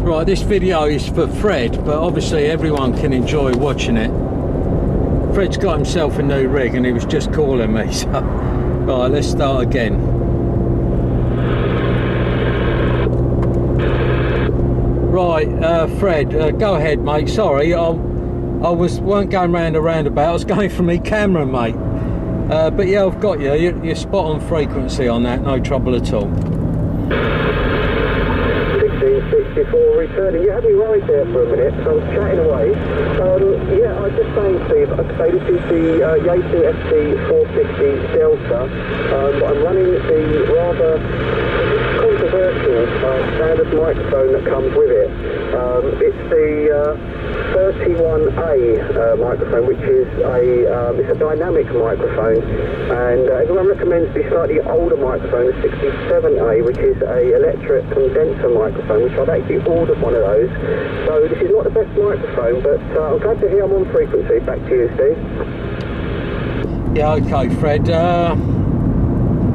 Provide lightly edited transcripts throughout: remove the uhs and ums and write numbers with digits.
Right, this video is for Fred, but obviously everyone can enjoy watching it. Fred's got himself a new rig and he was just calling me, so right, let's start again. Right, Fred, go ahead, mate. Sorry, I weren't going round a roundabout. I was going for me camera, mate. But yeah, I've got you. You're spot on frequency on that. No trouble at all. 1664 returning. You had me right there for a minute, so I was chatting away. Yeah, I was just saying, Steve, I'd say this is the Yaesu FT450 Delta. I'm running the rather controversial standard microphone that comes with it. It's the 31A microphone, which is it's a dynamic microphone, and everyone recommends the slightly older microphone, the 67A, which is a electric condenser microphone, which I've actually ordered one of those. So this is not the best microphone, but I'm glad to hear I'm on frequency. Back to you, Steve. Yeah, okay, Fred.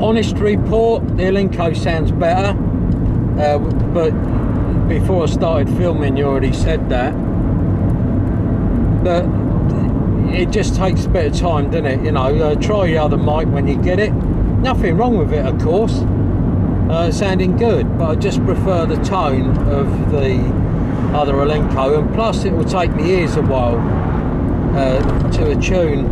Honest report, the Elinco sounds better, but before I started filming you already said that. But it just takes a bit of time, doesn't it? You know, try your other mic when you get it. Nothing wrong with it, of course. Sounding good, but I just prefer the tone of the other Elinco, and plus it will take me years a while to attune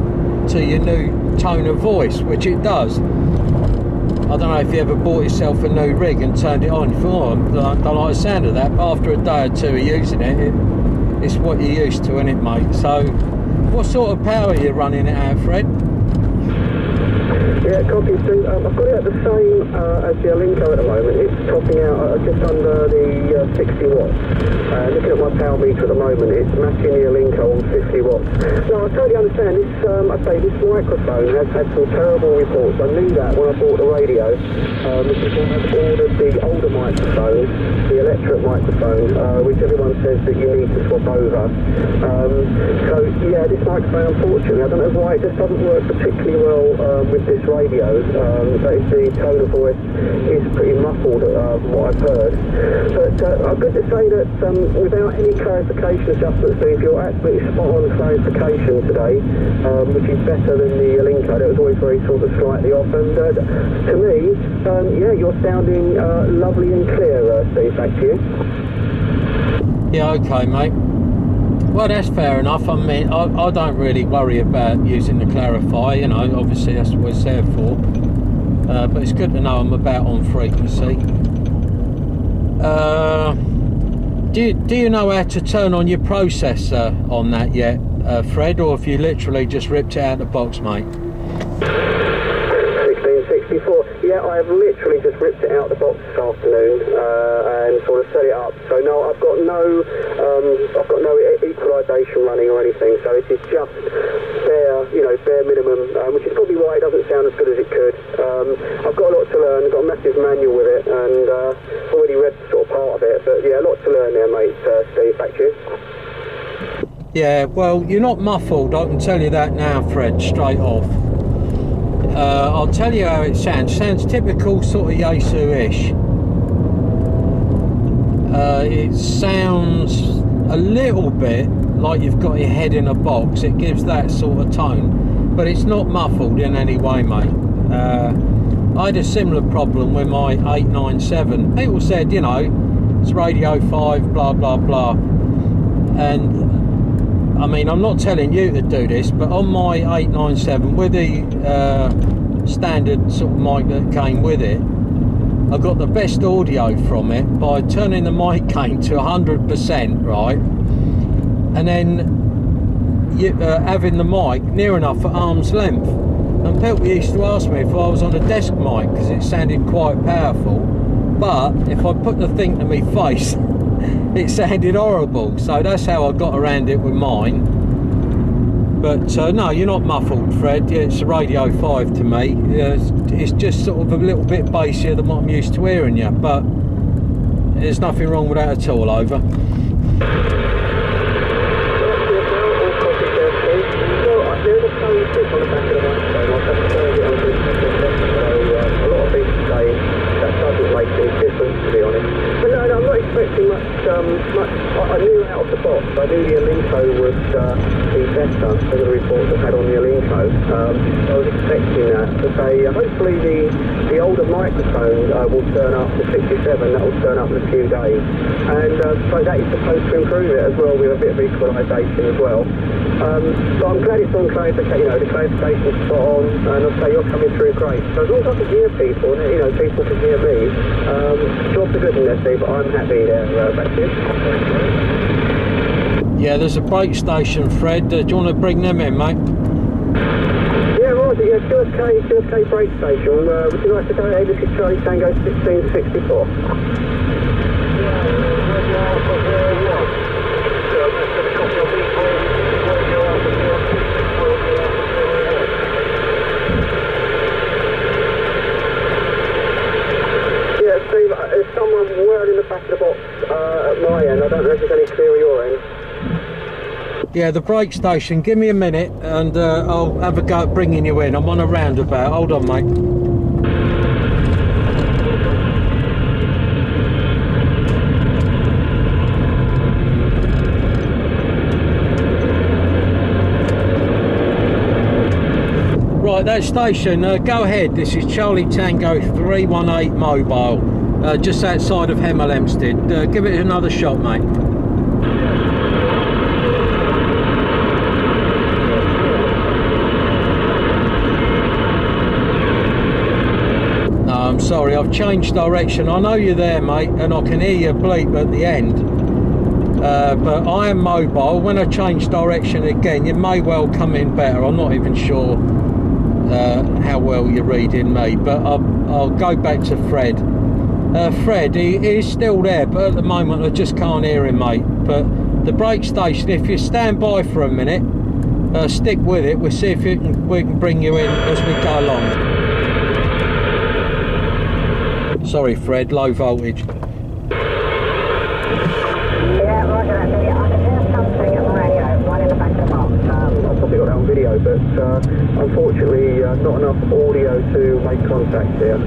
to your new tone of voice, which it does. I don't know if you ever bought yourself a new rig and turned it on. You thought, oh, I don't like the sound of that, but after a day or two of using it, it's what you're used to, isn't it, mate? So, what sort of power are you running it at, Fred? Yeah, copy, Steve. I've got it at the same as the Elinco at the moment. It's topping out just under the 60 watts. Looking at my power meter at the moment, it's matching the Elinco on 50 watts. No, I totally understand. This, I'd say this microphone has had some terrible reports. I knew that when I bought the radio. This is when I've ordered the older microphone, the electric microphone, which everyone says that you need to swap over. So, yeah, this microphone, unfortunately, I don't know why, it just doesn't work particularly well with this radio. The tone of voice is pretty muffled from what I've heard. But I'm good to say that without any clarification adjustments, Steve, you're absolutely spot on clarification today, which is better than the Elinco. That was always very sort of slightly off. And to me, yeah, you're sounding lovely and clear, Steve. Back to you. Yeah, okay, mate. Well, that's fair enough. I mean, I don't really worry about using the clarifier, you know, obviously that's what it's there for. But it's good to know I'm about on frequency. Do you know how to turn on your processor on that yet, Fred, or have you literally just ripped it out of the box, mate? 1664. Yeah, I have literally just ripped it out of the box this afternoon and sort of set it up. So no, I've got no equalisation running or anything. So it is just bare minimum, which is probably why it doesn't sound as good as it could. I've got a lot to learn. I've got a massive manual with it, and already read sort of part of it. But yeah, a lot to learn there, mate. Steve, back to you. Yeah, well, you're not muffled. I can tell you that now, Fred, straight off. I'll tell you how it sounds. Sounds typical sort of Yaesu-ish. It sounds a little bit like you've got your head in a box. It gives that sort of tone, but it's not muffled in any way, mate. I had a similar problem with my 897. People said, you know, it's Radio 5, blah, blah, blah. And I mean, I'm not telling you to do this, but on my 897 with the standard sort of mic that came with it, I got the best audio from it by turning the mic gain to 100%, right? And then having the mic near enough at arm's length. And people used to ask me if I was on a desk mic because it sounded quite powerful. But if I put the thing to my face, it sounded horrible. So that's how I got around it with mine. But no, you're not muffled, Fred. Yeah, it's a Radio 5 to me. It's just sort of a little bit bassier than what I'm used to hearing you. But there's nothing wrong with that at all, over. I knew out of the box, I knew the Elenco would be better than the reports I've had on the Elenco. I was expecting that, but hopefully the older microphone will turn up, the 67, that will turn up in a few days. And so that is supposed to improve it as well, with a bit of equalisation as well. So I'm glad it's on clarification, the clarification's spot on, and I'll say you're coming through great. So as long as I can hear people, people can hear me, jobs are good in there, Steve, but I'm happy there, back to you. Yeah, there's a brake station, Fred. Do you want to bring them in, mate? Yeah, Roger, yeah, QSK brake station. Would you like to go ahead? This is Charlie Tango 1664. Steve, there's someone well in the back of the box at my end. I don't know if there's any clear at your end. Yeah, the brake station. Give me a minute and I'll have a go at bringing you in. I'm on a roundabout. Hold on, mate. Right, that station, go ahead. This is Charlie Tango 318 Mobile, just outside of Hemel Hempstead. Give it another shot, mate. No, I'm sorry, I've changed direction. I know you're there, mate, and I can hear you bleep at the end. But I am mobile. When I change direction again, you may well come in better. I'm not even sure how well you're reading me, but I'll go back to Fred. Fred, he is still there, but at the moment I just can't hear him, mate. But the brake station, if you stand by for a minute, stick with it. We'll see if we can bring you in as we go along. Sorry, Fred, low voltage. Yeah, Roger, I can hear something on the radio, one in the back of the box. I've probably got that on video, but unfortunately not enough audio to make contact here.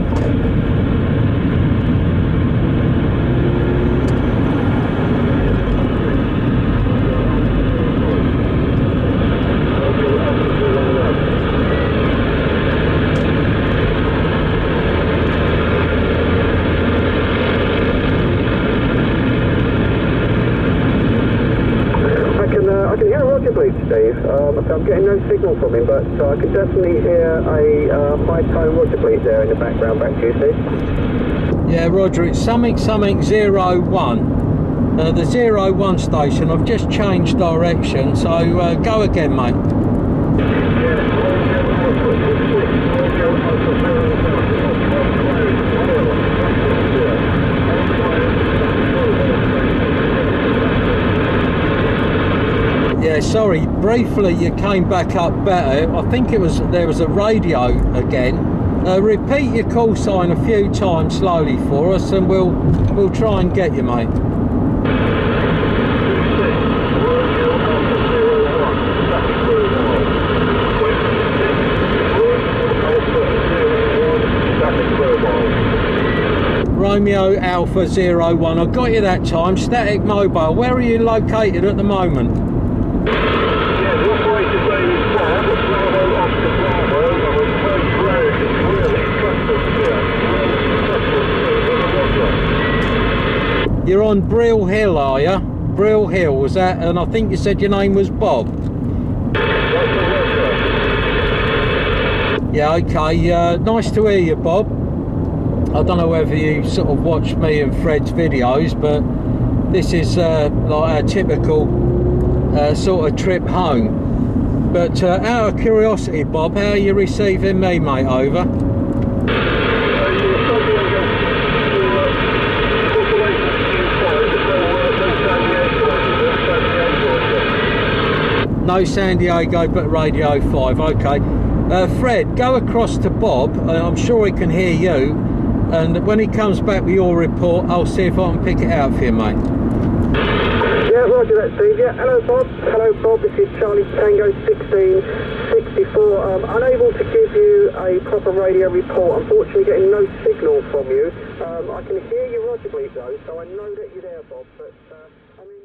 Steve. I'm getting no signal from him, but I can definitely hear a high-tone Roger bleep there in the background. Back to you, Steve. Yeah, Roger, it's something 01. The 01 station, I've just changed direction, so go again, mate. Yeah, sorry, briefly you came back up better. I think there was a radio again. Repeat your call sign a few times slowly for us and we'll try and get you, mate. Romeo Alpha 01, I got you that time. Static mobile, where are you located at the moment? You're on Brill Hill, are you? Brill Hill, was that? And I think you said your name was Bob. Yeah, okay. Nice to hear you, Bob. I don't know whether you sort of watch me and Fred's videos, but this is like our typical sort of trip home. But out of curiosity, Bob, how are you receiving me, mate? Over. No San Diego, but Radio 5. Okay. Fred, go across to Bob. I'm sure he can hear you. And when he comes back with your report, I'll see if I can pick it out for you, mate. Yeah, Roger that, Steve. Yeah, hello, Bob. Hello, Bob. This is Charlie Tango 1664. FT454, unable to give you a proper radio report. Unfortunately, getting no signal from you. I can hear you logically though, so I know that you're there, Bob. But I mean.